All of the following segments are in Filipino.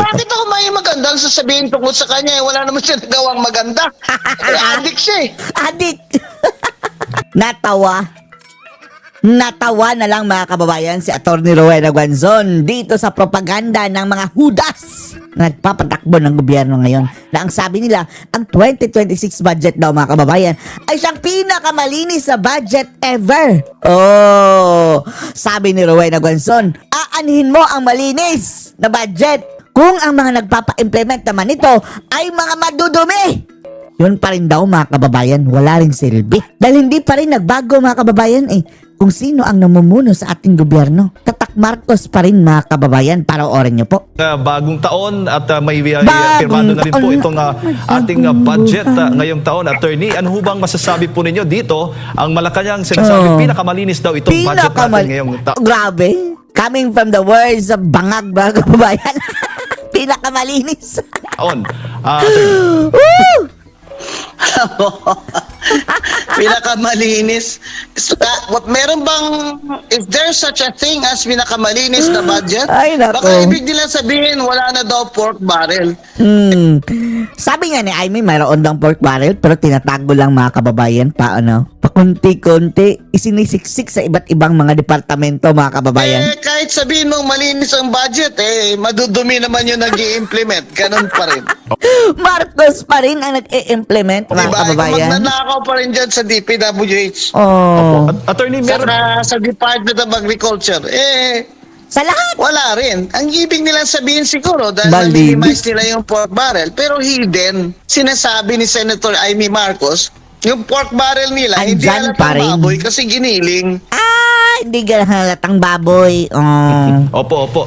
Bakit ako may magandang sasabihin tungkol sa kanya? Wala naman siya nagawang maganda. Addict siya eh. Adik! Natawa na lang mga kababayan si Atty. Rowena Guanzon dito sa propaganda ng mga hudas na nagpapatakbo ng gobyerno ngayon, na ang sabi nila, ang 2026 budget daw mga kababayan ay siyang pinakamalinis sa budget ever. Oh, sabi ni Rowena Guanzon, aanhin mo ang malinis na budget kung ang mga nagpapa-implement naman nito ay mga madudumi. Yun pa rin daw mga kababayan, wala rin silbi. Dahil hindi pa rin nagbago mga kababayan kung sino ang namumuno sa ating gobyerno. Tatak Marcos pa rin mga kababayan, para orin nyo po. Bagong taon at may pirmado na rin po itong ating budget ngayong taon. Attorney, ano ho bang masasabi po ninyo dito? Ang Malacanang sinasabi, pinakamalinis daw itong budget natin ngayong taon. Grabe, coming from the words of Bangag mga kababayan. Pinakamalinis. Attorney. Woo! Pinakamalinis. Meron bang, is there such a thing as pinakamalinis na budget? Ay, nako. Baka ibig nila sabihin, wala na daw pork barrel. Sabi nga ni Aimee, mayroon daw pork barrel, pero tinatago lang mga kababayan, pakunti-kunti, isinisiksik sa iba't ibang mga departamento mga kababayan. Kahit sabihin mong malinis ang budget, madudumi naman yung nag-i-implement. Ganun pa rin. Marcos pa rin ang nag-i-implement mga Diba? kababayan. Magnanakaw pa rin dyan sa DPWH. Oh. Attorney, meron... Sa Department of Agriculture. Sa lahat. Wala rin. Ang ibig nilang sabihin siguro, dahil Malinis. na-minimize nila yung pork barrel, pero hidden, sinasabi ni Senator Aimee Marcos, yung pork barrel nila, hindi Andyan pa rin. halatang baboy kasi giniling. Hindi ka halatang baboy. Opo.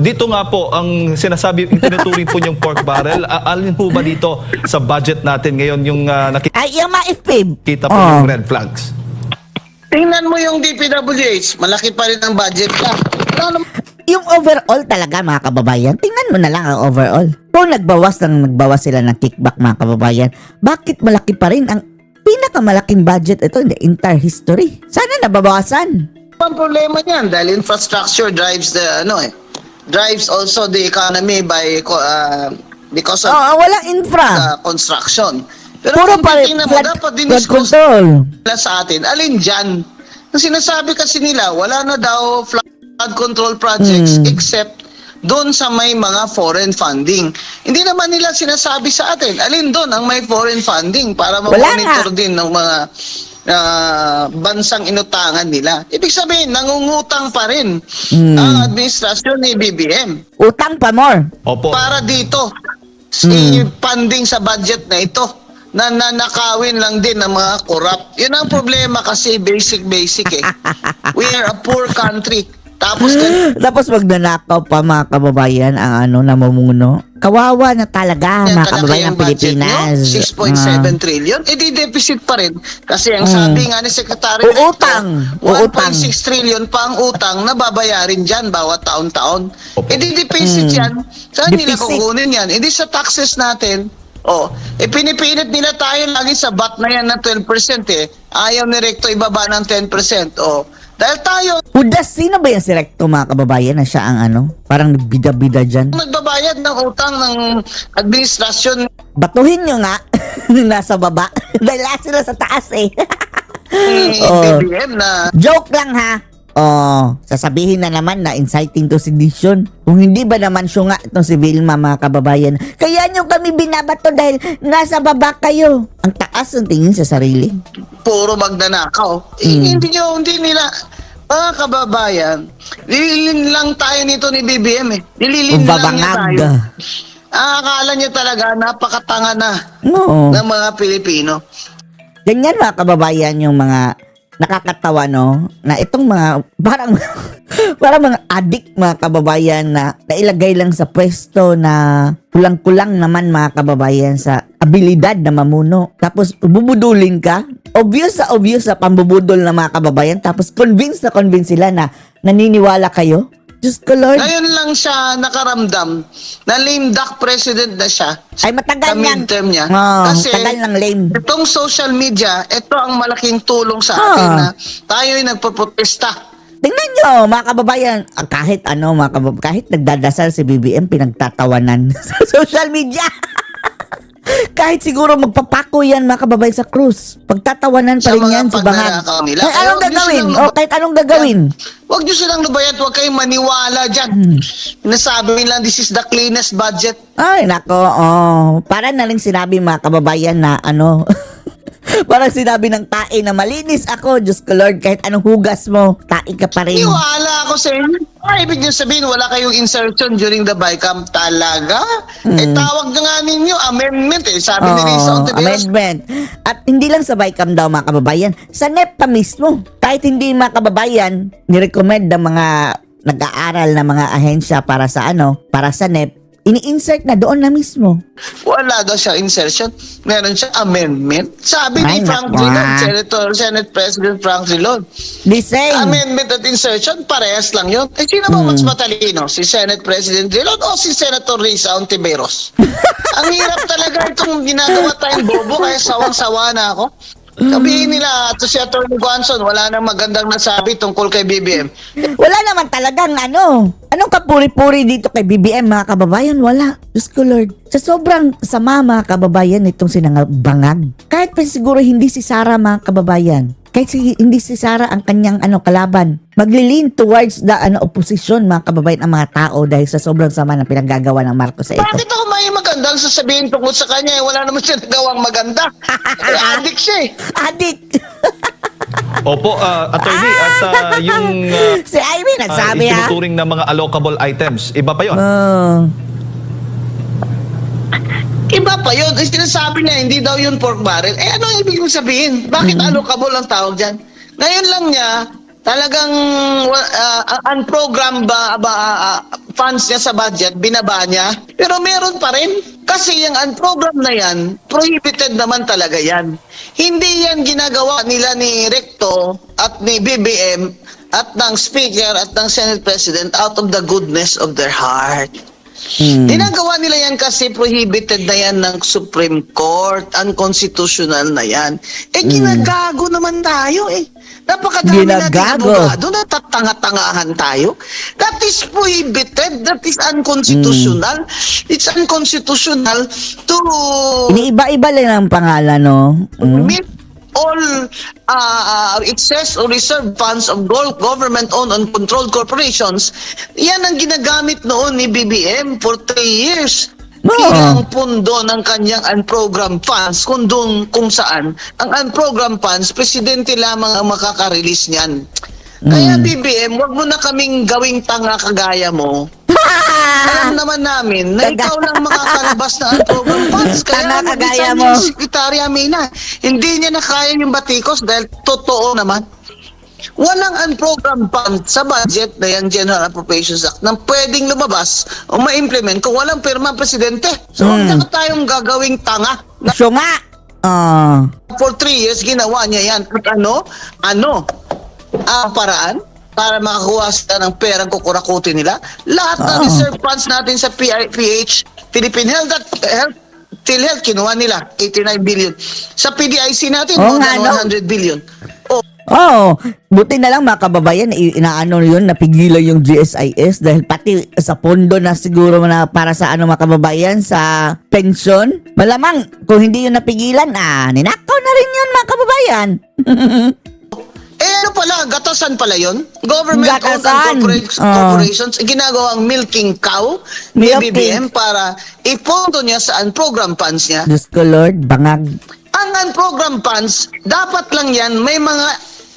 Dito nga po, ang sinasabi, yung tinuturing po yung pork barrel, alin po ba dito sa budget natin ngayon yung Ay, yung maifib. nakikita po yung red flags? Tingnan mo yung DPWH, malaki pa rin ang budget ka. Yung overall talaga mga kababayan, tingnan mo na lang ang overall. Kung nagbawas sila ng kickback mga kababayan, bakit malaki pa rin ang pinakamalaking budget ito in the entire history? Sana nababawasan. Ang problema niyan, dahil infrastructure drives drives also the economy because of Walang infra. construction. Pero Puro kung pa rin titingnan mo, dapat din flood control. sa atin, alin dyan? Ang sinasabi kasi nila, wala na daw flood control projects except doon sa may mga foreign funding. Hindi naman nila sinasabi sa atin, alin doon ang may foreign funding para ma-monitor din ng mga bansang inutangan nila. Ibig sabihin, nangungutang pa rin ang administrasyon ni BBM. Utang pa more. Opo. Para dito, funding sa budget na ito, na nanakawin lang din ng mga corrupt. Yun ang problema kasi basic We are a poor country. Tapos magnanakaw pa mga kababayan ang namumuno. Kawawa na talaga mga kababayan ng Pilipinas. 6.7 trillion. Di-deficit pa rin. Kasi ang sabi nga ni Secretary Uutang. 1.6 trillion pa ang utang na babayarin dyan bawat taon-taon. Di-deficit yan. Saan nila kukunin yan? Hindi sa taxes natin. Pinipilit nila tayo lagi sa VAT na yan ng 12%. Ayaw ni Recto ibaba ng 10%. Dahil tayo Sino ba yan si Recto mga kababayan na siya ang parang bida-bida dyan? nagbabayad ng utang ng administrasyon Batuhin nyo nga nasa baba. Dahil lahat sila sa taas ni BBM na Joke lang ha. Sasabihin na naman na inciting to sedition. Kung hindi ba naman siya nga itong si Vilma mga kababayan, kaya nyo kami binabato dahil nasa baba kayo. Ang taas ang tingin sa sarili. puro magnanakaw. Hindi nila, mga kababayan, nililin lang tayo nito ni BBM Nililin lang niya tayo. Akala niyo talaga napakatanga na Oo. ng mga Pilipino. Ganyan mga kababayan yung mga nakakatawa na itong mga parang mga adik mga kababayan na nailagay lang sa pwesto na kulang-kulang naman mga kababayan sa abilidad na mamuno. Tapos bubudulin ka. Obvious sa pambubudol na mga kababayan. Tapos convinced sila na naniniwala kayo. Diyos ko Lord. Ngayon lang siya nakaramdam na lame duck president na siya. Ay matagal Sa yan. midterm niya. Kasi tagal ng lame. Itong social media, ito ang malaking tulong sa atin na tayo'y nagpaprotesta Tingnan nyo, mga kababayan, kahit kahit nagdadasal si BBM, pinagtatawanan sa social media. Kahit siguro magpapako yan, mga kababayan, sa cruise. Pagtatawanan pa Sa rin mga yan si Bangag. pagnanakaw nila. Kahit anong Huwag niyo gagawin. silang Kahit anong gagawin. Huwag nyo silang lubayan, huwag kayong maniwala dyan. Nasabi nila, this is the cleanest budget. Ay, nako, para na rin sinabi, mga kababayan, na parang sinabi ng tae na malinis ako, Diyos ko Lord, kahit anong hugas mo, tae ka pa rin. Niwala ako sa inyo. Ibig nyo sabihin, wala kayong insertion during the BICAM talaga? Tawag na nga ninyo, amendment Sabi ni Risa Ontiveros. Amendment. At hindi lang sa BICAM daw, mga kababayan, sa NEP pa mismo. Kahit hindi, mga kababayan, nirecommend ng mga nag-aaral na mga ahensya para sa NEP, ini-insert na doon na mismo. Wala daw siya insertion. Meron siya amendment. Sabi Ay, ni Frank naku, Drilon, Senate President Frank Drilon. The same. Amendment at insertion, parehas lang yun. Sino ba mas matalino? Si Senate President Drilon o si Senator Risa Ontiveros? Ang hirap talaga itong ginagawa tayong bobo, kaya sawang-sawa na ako. Sabihin nila, to si Atty. Guanzon, wala nang magandang nasabi tungkol kay BBM. Wala naman talagang Anong kapuri-puri dito kay BBM, mga kababayan? Wala. Diyos ko Lord. Sa sobrang sama, mga kababayan, itong Bangag. Kahit pa siguro hindi si Sara, mga kababayan. Kahit hindi si Sara ang kanyang kalaban. Maglilin towards the opposition, mga kababayan, ang mga tao dahil sa sobrang sama na pinaggagawa ng Marcos sa ito. Bakit ako may magandang sasabihin tungkol sa kanya? Wala naman siya nagawang maganda. Addict siya Addict! Oh. Opo, attorney, at yung Si Ivy nagsabi itinuturing na mga allocable items, iba pa yon. Iba pa yun. Sinasabi niya, hindi daw yun pork barrel. Ano ang ibig mong sabihin? Bakit allocable ang tawag dyan? Ngayon lang niya, talagang unprogrammed funds niya sa budget, binaba niya. Pero meron pa rin. Kasi yung unprogrammed na yan, prohibited naman talaga yan. Hindi yan ginagawa nila ni Recto at ni BBM at ng Speaker at ng Senate President out of the goodness of their heart. Ginagawa nila yan kasi prohibited na yan ng Supreme Court, unconstitutional na yan. Ginagago naman tayo Napakadami natin abogado, natatanga-tangahan tayo. That is prohibited, that is unconstitutional. It's unconstitutional to Iniiba-iba lang ang pangalan, no? meet all excess or reserve funds of government-owned and controlled corporations. Yan ang ginagamit noon ni BBM for 3 years. Bilang pundo ng kanyang unprogrammed funds kung saan ang unprogrammed funds, presidente lamang ang makaka-release niyan. Kaya BBM, wag mo na kaming gawing tanga kagaya mo. Alam naman namin na ikaw lang makakalabas na unprogrammed funds. Kaya kagaya nag-design mo. yung Secretary Amina. Hindi niya na kaya yung batikos dahil totoo naman. Walang unprogrammed fund sa budget na yung General Appropriations Act na pwedeng lumabas o ma-implement kung walang pirma ang presidente. So, huwag na tayong gagawing tanga. So nga! For 3 years, ginawa niya yan. At ang paraan para makakuha sila ng perang kukurakutin nila. Lahat ng reserve funds natin sa PH, Philippine PhilHealth, kinuha nila 89 billion. Sa PDIC natin, more than 100 billion. Buti na lang, mga kababayan, napigilan yung GSIS dahil pati sa pondo na siguro na para sa mga kababayan sa pension. Malamang kung hindi yun napigilan, ninakaw na rin yun, mga kababayan. Ano pala, gatasan pala yun? Government-owned corporations, ginagawang milking cow ni BBM para ipondo niya sa unprogrammed funds niya. Diyos ko Lord, bangag. Ang unprogrammed funds, dapat lang yan may mga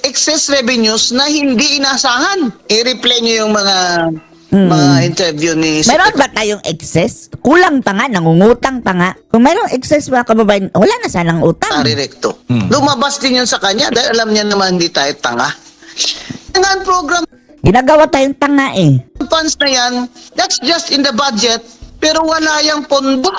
excess revenues na hindi inasahan. I-replay niyo yung mga interview ni Meron ba tayong excess? Kulang pa nga, nangungutang pa nga. Kung mayroong excess, mga kababayan, wala na sanang utang. Recto. Lumabas din yun sa kanya dahil alam niya naman hindi tayo tanga. Yung unprogrammed Ginagawa tayong tanga funds na yan, that's just in the budget, pero wala yung pondo.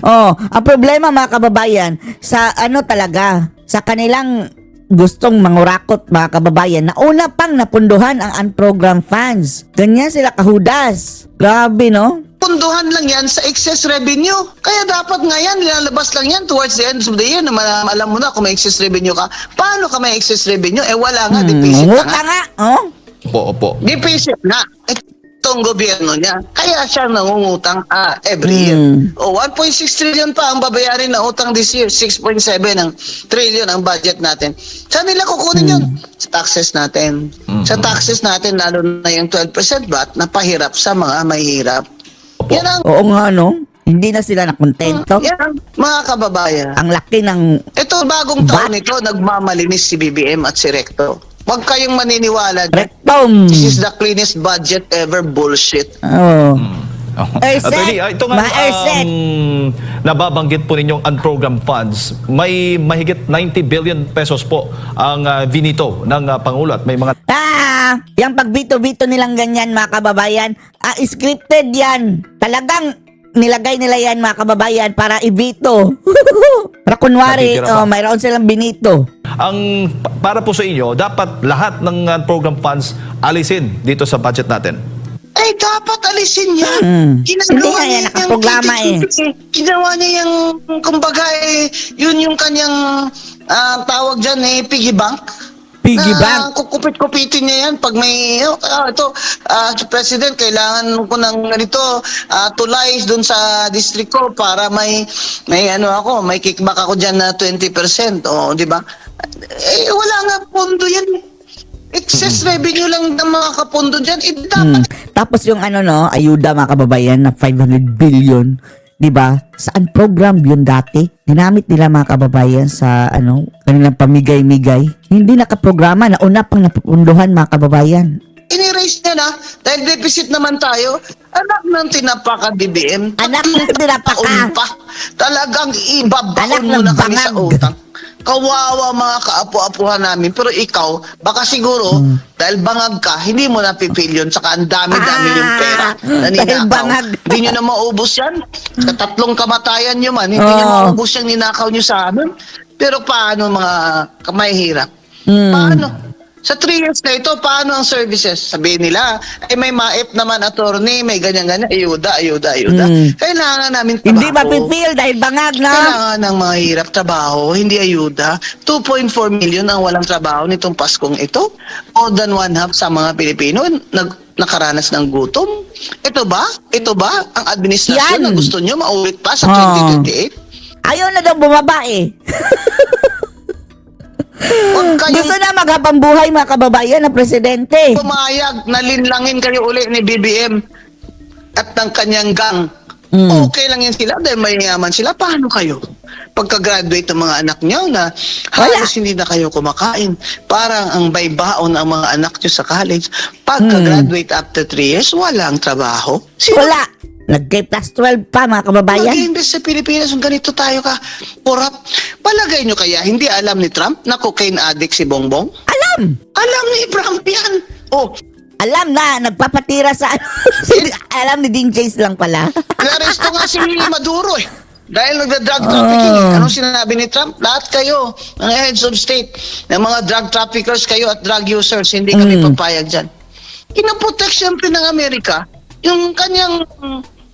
Ang problema, mga kababayan, sa talaga, sa kanilang gustong mangurakot, mga kababayan, na una pang napunduhan ang unprogrammed funds. Ganyan sila kahudas. Grabe, no? Napopondohan lang yan sa excess revenue. Kaya dapat nga yan, nilalabas lang yan towards the end of the year na alam mo na kung may excess revenue ka. Paano ka may excess revenue? Wala nga, deficit ka Nguta nga. nga, oh. Opo. Deficit nga. Itong gobyerno niya. Kaya siya nangungutang every year. O 1.6 trillion pa ang babayarin na utang this year. 6.7 ang trillion ang budget natin. Saan nila kukunin yun? Sa taxes natin. Sa taxes natin, lalo na yung 12% VAT na pahirap sa mga mahirap. Yan ang, Oo nga, no? Hindi na sila nakontento. yan ang mga kababayan. Ang laki ng... Ito, bagong taon VAT? ito, nagmamalinis si BBM at si Recto. Huwag kayong maniniwala. Rectum. This is the cleanest budget ever. Bullshit. Oh. Erset. Attorney, ito nga Ma-Erset. nababanggit po ninyong unprogrammed funds. May mahigit 90 billion pesos po ang vinito ng Pangulo at may mga Yung pagbito-bito nilang ganyan, mga kababayan, scripted yan. Talagang nilagay nila yan, mga kababayan, para ibito. Para kunwari, Natitira pa. mayroon silang binito. para po sa inyo, dapat lahat ng unprogrammed funds alisin dito sa budget natin. Dapat alisin yan. Hindi nga yan nakaprograma Ginawa niya yung, kumbaga yun yung kanyang tawag dyan piggy bank. Piggy na bank. Kukupit-kupitin niya yan pag may, President, kailangan ko ng ganito, tulies dun sa district ko para may kickback ako dyan na 20%. O, di ba? Wala nga pondo yan. Excess revenue lang ng mga kapondo dyan. Dapat Tapos yung ayuda, mga kababayan, na 500 billion, 'di ba? Saan program yun dati? Ginamit nila, mga kababayan, sa kanilang pamigay-migay. Hindi nakaprograma, nauna pang napupunduhan, mga kababayan. in-erase niya na dahil deficit naman tayo. Anak ng tinapaka BBM. Anak ng tinapaka. Taon pa. Talagang Anak ibabaon mo ng na kami sa bangag. utang. Kawawa mga kaapu-apuhan namin. Pero ikaw, baka siguro, dahil bangag ka, hindi mo napipil yun. Saka ang dami-dami yung pera na dahil ninakaw. bangag. Hindi nyo na maubos yan. Sa 3 kamatayan nyo man, hindi nyo maubos yung ninakaw nyo sa amin. Pero paano mga kamahihirap? Paano? Sa 3 years na ito, paano ang services? Sabihin nila, may maip naman attorney, may ganyan-ganyan, ayuda. Kailangan namin trabaho. Hindi mapipil dahil bangag na. Kailangan ng mga hirap trabaho, hindi ayuda. 2.4 million ang walang trabaho nitong Paskong ito. More than 1/2 sa mga Pilipino nakaranas ng gutom. Ito ba ang administrasyon Yan. na gusto nyo maulit pa sa Oh. 2028? Ayaw na daw bumaba eh. Huwag kayong Gusto na maghabang buhay, mga kababayan, na presidente. pumayag na linlangin kayo uli ni BBM at ng kanyang gang. Okay lang yan sila dahil mayayaman sila. Paano kayo? Pagka-graduate ng mga anak nyo na halos hindi na kayo kumakain. Parang ang baybaon ang mga anak nyo sa college. Pagka-graduate after 3 years, walang trabaho. Sino Wala. Nag-K plus 12 pa, mga kababayan. mag-invest sa Pilipinas kung ganito tayo ka corrupt? Palagay nyo kaya hindi alam ni Trump na cocaine addict si Bongbong? Alam. Alam ni Trump yan. Alam na, nagpapatira sa alam ni Dean Chase lang pala. Naresto nga si Maduro dahil nagda-drug trafficking. Anong sinabi ni Trump? Lahat kayo, mga heads of state, ng mga drug traffickers kayo at drug users, hindi kami papayag dyan. Kinoprotect siyempre ng Amerika yung kanyang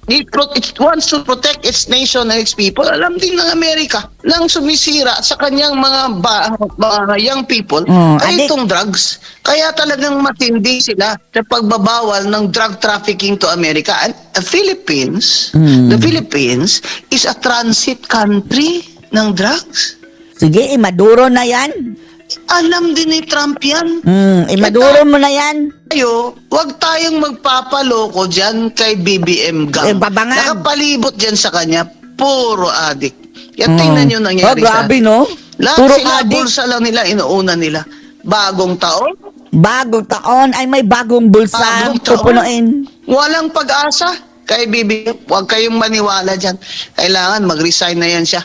it wants to protect its nation and its people. Alam din ng Amerika nang sumisira sa kanyang mga young people ay adik. itong drugs. Kaya talagang matindi sila sa pagbabawal ng drug trafficking to America. And the Philippines is a transit country ng drugs. Sige, Maduro na yan. Alam din ni Trump yan. Maduro mo na yan. Tayo, huwag tayong magpapaloko dyan kay BBM gang. Babangag. Nakapalibot dyan sa kanya, puro adik. Yan, tingnan nyo nangyari grabe, no? Lahat Puro sila, adik. bulsa lang nila, inuuna nila. Bagong taon, Bagong taon ay may bagong bulsa Bagong taon. pupunuin. walang pag-asa kay BBM. Huwag kayong maniwala dyan. Kailangan mag-resign na yan siya.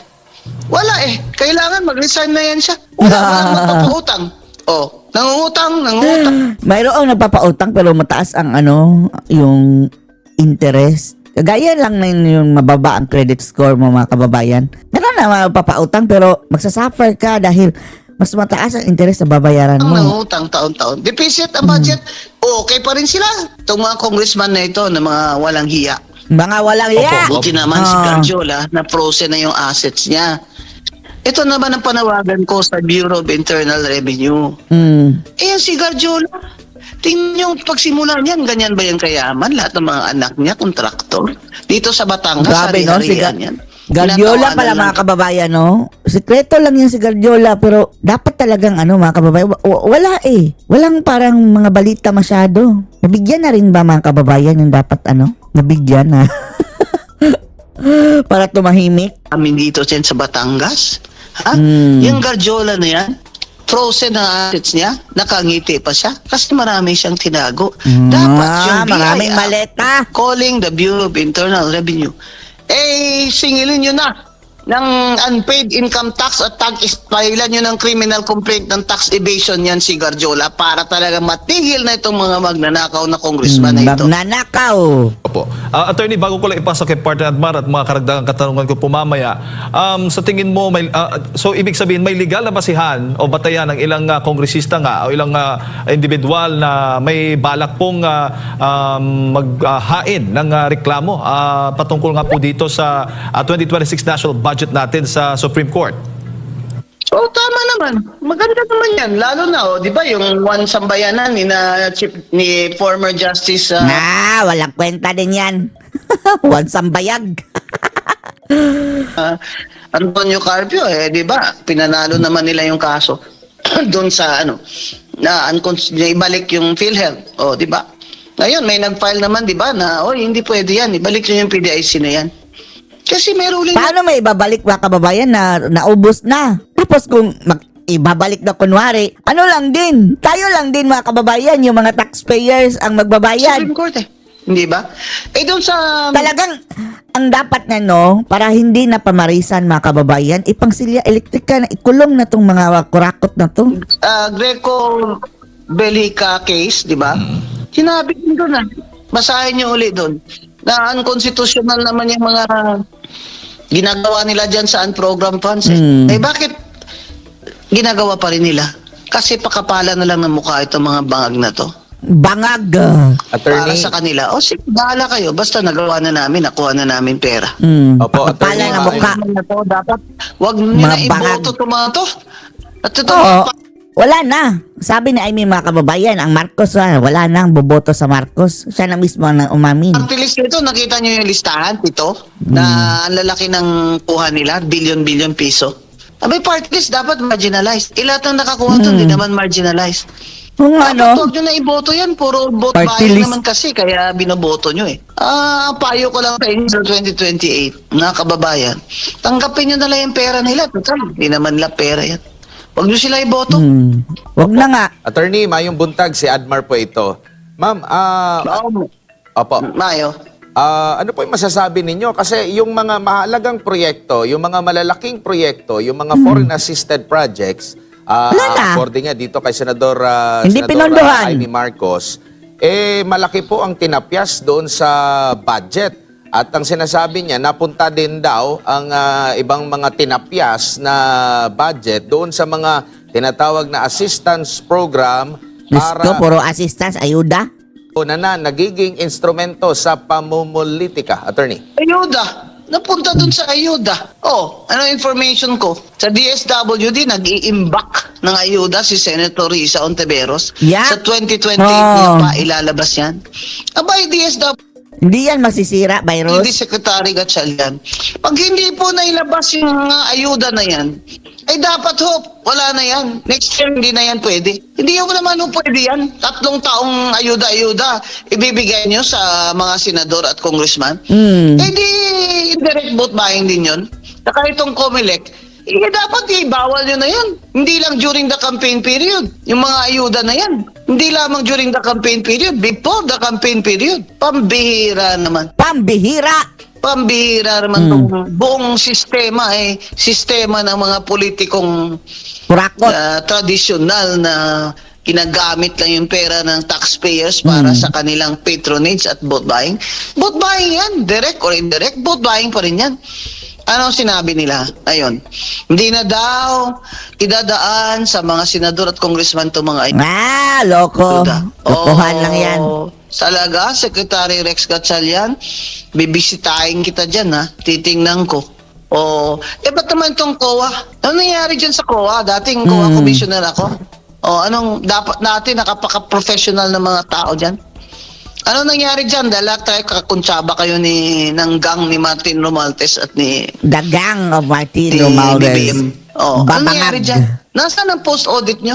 Wala kailangan mag-resign na yan siya. Wala magpapautang. Nangungutang. Mayroong nagpapautang pero mataas ang yung interest. Gaya lang na yung mababa ang credit score mo, mga kababayan. Meron na mapapautang pero magsasuffer ka dahil mas mataas ang interest sa babayaran Ang mo. nangutang taon-taon. Deficit ang budget. Okay pa rin sila. Itong mga congressman na ito na mga walang hiya. Mga walang iya. Buti naman si Ah. Garjola na frozen na yung assets niya. Ito naman ang panawagan ko sa Bureau of Internal Revenue. Mm. Eh, si Garjola, tingnan yung pagsimula niyan, ganyan ba yung kayaman? Lahat ng mga anak niya, kontraktor. Dito sa Batangas, Grabe, no? Si hari-harian yan. Guardiola Tinatawanan pala lang. mga kababayan, no? Sikreto lang yan si Guardiola, pero dapat talagang mga kababayan, wala eh. Walang parang mga balita masyado. Nabigyan na rin ba mga kababayan yung dapat nabigyan na? Para tumahimik? Amin dito dyan sa Batangas. Ha? Mm. Yung Guardiola na yan, frozen na assets niya, nakangiti pa siya kasi marami siyang tinago. Dapat yung BI Maraming maleta. calling the Bureau of Internal Revenue. Eh, singilin nyo na ng unpaid income tax at pahilan nyo ng criminal complaint ng tax evasion yan si Garjola para talaga matigil na itong mga magnanakaw na congressman na ito. Magnanakaw. Opo. Attorney, bago ko lang ipasok kay Partner Admar at mga karagdagang katanungan ko po mamaya, sa tingin mo, so ibig sabihin, may legal na basihan o batayan ng ilang kongresista nga o ilang individual na may balak pong maghain ng reklamo patungkol nga po dito sa 2026 National Budget natin sa Supreme Court? Oh, tama naman. Maganda naman yan. Lalo na, di ba, yung one sambayanan ni former Justice Walang kwenta din yan. Wansang bayag. Antonio Carpio, di ba, pinanalo naman nila yung kaso doon sa na ibalik yung PhilHealth. Di ba? Ngayon, may nag-file naman, di ba, na, hindi pwede yan. Ibalik nyo yung PDIC na yan. Kasi may ruling Paano may ibabalik mga kababayan na naubos na? Tapos kung ibabalik na kunwari, lang din? Tayo lang din mga kababayan, yung mga taxpayers ang magbabayad. Supreme Court Hindi ba? Doon sa... Talagang, ang dapat na para hindi na pamarisan mga kababayan, ipangsilya elektrika na ikulong na tong mga kurakot na to. Greco Bellica case, di ba? Sinabi din doon basahin niyo uli doon na unconstitutional naman yung mga ginagawa nila dyan sa unprogrammed funds. Bakit ginagawa pa rin nila? Kasi pakapala na lang ng mukha itong mga bangag na to. Bangag. Para sa kanila, sige, bahala kayo. Basta nagawa na namin, nakuha na namin pera. Opo, Pakapala attorney, na mukha. Dapat, wag nila Mga bangag. iboto itong mga to. At ito, Oo. Wala na. Sabi ni Amy mga kababayan, ang Marcos, wala na ang boboto sa Marcos. Siya na mismo ang umamin. party list nito, nakita nyo yung listahan, ito, na ang lalaki ng kuha nila, billion piso. Abay, party list, dapat marginalized. Lahat ng nakakuha to, hindi naman marginalized. Kung Huwag nyo na iboto yan, puro vote Party buying list. naman kasi, kaya binoboto nyo eh. Payo ko lang sa inyo sa 2028, mga kababayan. Tanggapin nyo na lang yung pera nila. Total, hindi naman nila pera yan. Huwag nyo sila iboto. Wag na nga. attorney, Mayong Buntag, si Admar po ito. Ma'am, opo. Mayo. Ano po yung masasabi ninyo? Kasi yung mga mahalagang proyekto, yung mga malalaking proyekto, yung mga foreign assisted projects, Wala na. according nga dito kay Senador, Hindi pinondohan. Amy Marcos, malaki po ang tinapyas doon sa budget. At ang sinasabi niya, napunta din daw ang ibang mga tinapyas na budget doon sa mga tinatawag na assistance program Diyos ko, puro assistance, ayuda. na nagiging instrumento sa pamumulitika, attorney. Ayuda. Napunta dun sa ayuda. Ano information ko? Sa DSWD, nag-i-imbak ng ayuda si Senator Risa Ontiveros. Yeah. Sa 2028 niya pa ilalabas yan. Abay, DSWD, Hindi yan masisira, virus. Secretary Gatchalian. Pag hindi po nailabas yung mga ayuda na yan, ay dapat wala na yan. Next year, hindi na yan pwede. Hindi ko naman pwede yan. 3 taong ayuda-ayuda ibibigay nyo sa mga senador at congressman. Di direct vote buying din yun. Saka itong COMELEC, dapat ibawal nyo na yan. Hindi lang during the campaign period. Yung mga ayuda na yan. Hindi lamang during the campaign period, before the campaign period. Pambihira naman. Pambihira. Pambihira naman itong buong sistema sistema ng mga politikong Kurakot. tradisyonal na ginagamit lang yung pera ng taxpayers para sa kanilang patronage at vote buying. Vote buying yan, direct or indirect, vote buying pa rin yan. Ano sinabi nila? Ayun. Hindi na daw idadaan sa mga senador at congressman to mga Loko. ayuda. Lokohan lang yan. Talaga, Secretary Rex Gatchalian, bibisitahin kita dyan, ha? Titingnan ko. O, ba't naman itong COA? Ano nangyari dyan sa COA? Dating COA commissioner ako. O, anong dapat natin, nakapaka-professional na mga tao dyan? Ano nangyari dyan? Dahil lahat tayo kakuntsaba kayo ng gang ni Martin Romualdez at ni The gang of Martin BBM. Romualdez. Oh, ano Babangag. nangyari dyan? Nasaan ang post-audit nyo?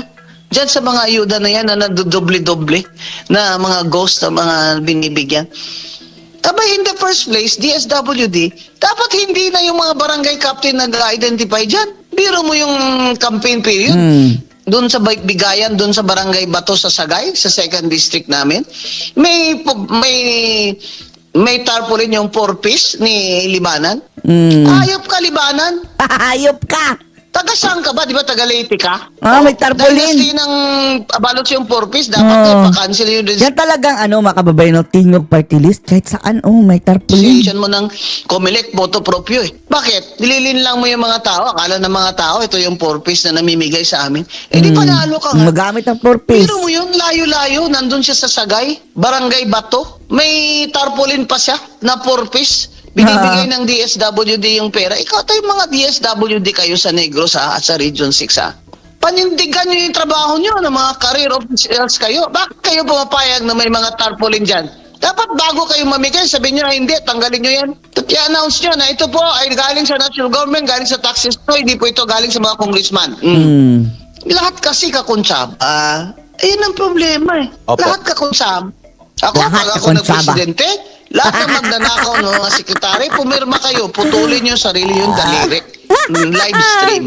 Diyan sa mga ayuda na yan na nadodoble-doble na mga ghost na mga binibigyan. Abay, in the first place, DSWD, dapat hindi na yung mga barangay captain nag-identify dyan. Biro mo yung campaign period. Doon sa Bigayan, doon sa Barangay Bato sa Sagay, sa 2nd District namin. May tarpaulin yung 4-piece ni Libanan. Ayop ka, Libanan. Hayop ka! Taga saan ka ba? Di ba taga Leyte ka? May tarpaulin. Dahil kasi ng abalot yung 4-piece, dapat pa-cancel yung Yan talagang mga kababayan, no, tingog party list. Kahit saan, may tarpaulin. registration mo ng Comelec, boto proprio eh. Bakit? Nililin lang mo yung mga tao. Akala ng mga tao, ito yung 4-piece na namimigay sa amin. Di panalo ka nga. Magamit ang 4-piece. Pero mo yun, layo-layo, nandun siya sa Sagay, Barangay Bato. May tarpaulin pa siya na 4-piece. Binibigay ng DSWD yung pera. Ikaw tayo mga DSWD kayo sa Negros at sa Region 6 ha. Panindigan nyo yung trabaho nyo ng mga career officials kayo. Bakit kayo pumapayag na may mga tarpaulin dyan? Dapat bago kayo mamigay, sabihin nyo, hindi, tanggalin nyo yan. I-announce nyo na ito po ay galing sa national government, galing sa taxes to, hindi po ito galing sa mga congressman. Lahat kasi kakuntsaba. Ayun ang problema eh. Opo. Lahat kakuntsaba. Ako, Lahat pag ako kakuntsaba. nagpresidente, lahat ng magnanakaw ng mga sekretary, pumirma kayo, putulin nyo sarili yung daliri. Live stream.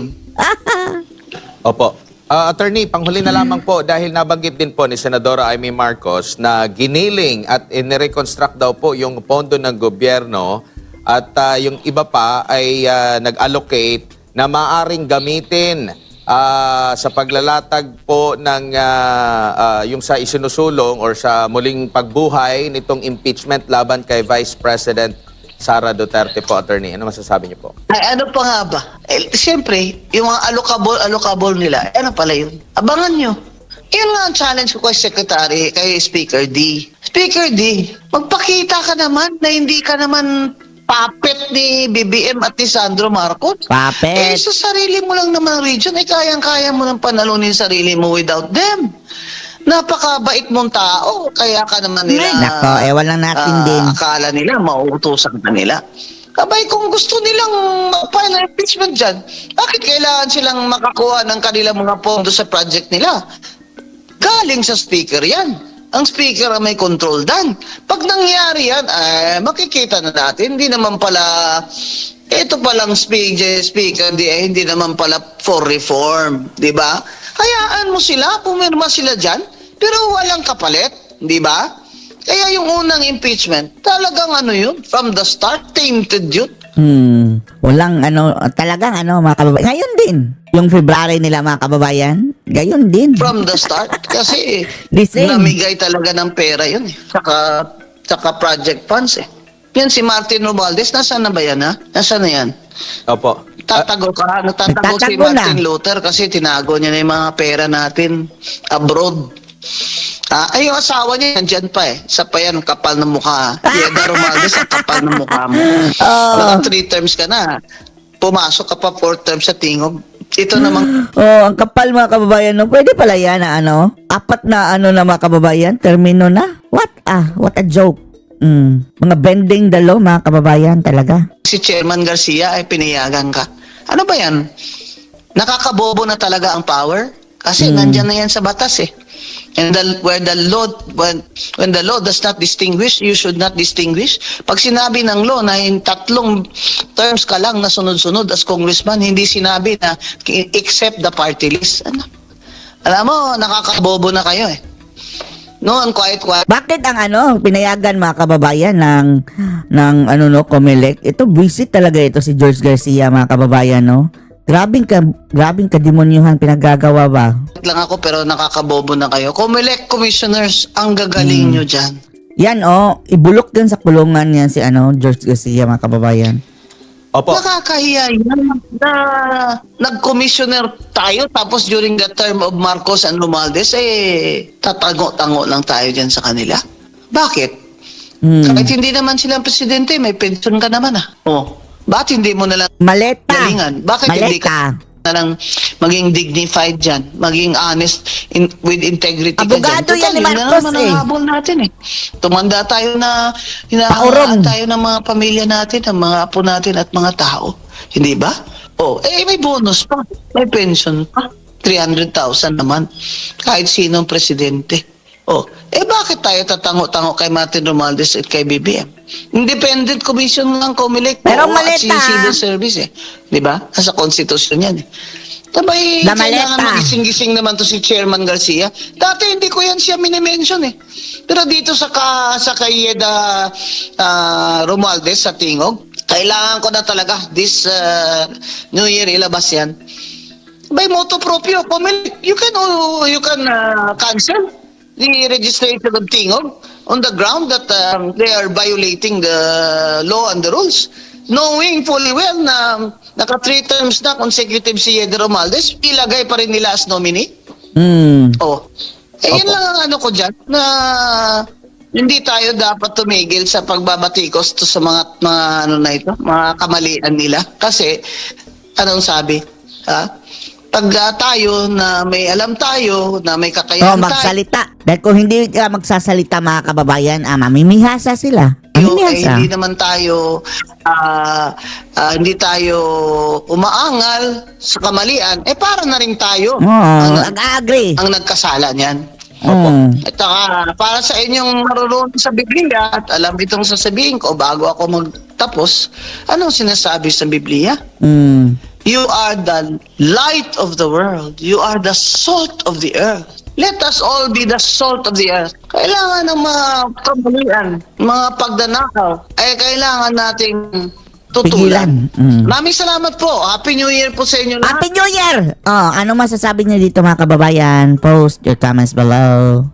Opo. Attorney, panghuli na lamang po dahil nabanggit din po ni Senadora Amy Marcos na giniling at inireconstruct daw po yung pondo ng gobyerno at yung iba pa ay nag-allocate na maaring gamitin sa paglalatag po ng yung sa isinusulong or sa muling pagbuhay nitong impeachment laban kay Vice President Sara Duterte po, Attorney. Ano masasabi niyo po? Ay, ano pa nga ba? Siyempre, yung mga allocable nila, ano pala yun? Abangan nyo. Yun nga ang challenge ko kay Secretary, kay Speaker D. Speaker D, magpakita ka naman na hindi ka naman puppet ni BBM at ni Sandro Marcos. Puppet. Sa sarili mo lang naman region, kayang-kaya mo nang panalunin sarili mo without them. Napakabait mong tao, kaya ka naman nila... Nako, ewan lang natin din. Akala nila, mauutosan ka nila. Abay, kung gusto nilang mag-file ng impeachment dyan, bakit kailangan silang makakuha ng kanilang mga pondo sa project nila? Galing sa speaker yan. Ang speaker ang may control dan. Pag nangyari yan, makikita na natin, hindi naman pala... Ito palang speaker, hindi naman pala for reform, di ba? Hayaan mo sila, pumirma sila dyan, pero walang kapalit, di ba? Kaya yung unang impeachment, talagang yun, from the start, tainted yun. Walang talagang mga kababayan. Ngayon din. Yung February nila mga kababayan, gayon din. From the start, kasi The same. namigay talaga ng pera yun eh. Saka project funds eh. Yan si Martin Romualdez, nasaan na ba yan ha? Nasaan na yan? Opo. Natatago si Nagtatago Martin na. Luther kasi tinago niya na yung mga pera natin abroad. Ay, yung asawa niya, nandyan pa eh. Isa pa yan, kapal ng mukha. Pieda Romualdez, ang kapal ng mukha mo. Mga 3 terms ka na. Pumasok ka pa 4 terms sa tingog. Ito namang Ang kapal mga kababayan, no? Pwede pala yan na 4 na na mga kababayan, termino na. What a joke. Mga bending the law mga kababayan talaga. si Chairman Garcia ay pinayagan ka. Ano ba yan? Nakakabobo na talaga ang power? Kasi nandyan na yan sa batas eh. And when the law does not distinguish, you should not distinguish. Pag sinabi ng law na yung 3 terms ka lang na sunod-sunod as congressman, hindi sinabi na except the party list. Alam mo, nakakabobo na kayo eh. Noon, quiet. Bakit ang pinayagan mga kababayan ng Comelec? Ito visit talaga ito si George Garcia mga kababayan, no? Grabing kademonyuhan pinagagawa ba? Lang ako pero nakakabobo na kayo. Comelec commissioners, ang gagaling nyo dyan. Yan ibulok din sa kulungan yan si George Garcia mga kababayan. Opo. Nakakahiya yan na nag-commissioner tayo tapos during the term of Marcos and Romualdez, tatango-tango lang tayo dyan sa kanila. Bakit? Kahit hindi naman silang presidente, may pension ka naman bakit hindi mo na lang Maleta. galingan? Bakit hindi ka na lang maging dignified dyan, maging honest with integrity Abogado ka yan dyan? ni Yun na Marcos, naman ang habol natin Tumanda tayo na Paurong. hinahangaan tayo ng mga pamilya natin, ng mga apo natin at mga tao. Hindi ba? May bonus pa, may pension pa. 300,000 naman. Kahit sinong presidente. Bakit tayo tatango-tango kay Martin Romualdez at kay BBM? Independent commission ng COMELEC Pero at maleta. civil service Di ba? Nasa konstitusyon yan Tabay, Na kailangan maleta. magising-gising naman to si Chairman Garcia. Dati hindi ko yan siya minimension Pero dito sa kay Romualdez sa Tingog, kailangan ko na talaga this New Year ilabas yan. By motu proprio, COMELEC, you can cancel the registration of Tingog on the ground that they are violating the law and the rules. Knowing fully well na naka 3 terms na consecutive si Yede Romualdez, ilagay pa rin nila as nominee. Yun lang ang ano ko dyan, na hindi tayo dapat tumigil sa pagbabatikos to sa mga mga kamalian nila. Kasi, anong sabi? Pag tayo na may alam tayo, na may kakayahan tayo, magsalita. Dahil kung hindi ka magsasalita mga kababayan, mamimihasa sila. Mamimihasa. hindi naman tayo hindi tayo umaangal sa kamalian, para na rin tayo Ag-agree. ang nagkasala niyan. At para sa inyong marunong sa Biblia at alam itong sasabihin ko bago ako magtapos, anong sinasabi sa Biblia? You are the light of the world. You are the salt of the earth. Let us all be the salt of the earth. Kailangan ng mga kamalian, mga pagdanakaw, kailangan nating tutulan. Maraming salamat po. Happy New Year po sa inyo lahat. Happy New Year! Ano masasabi niyo dito mga kababayan? Post your comments below.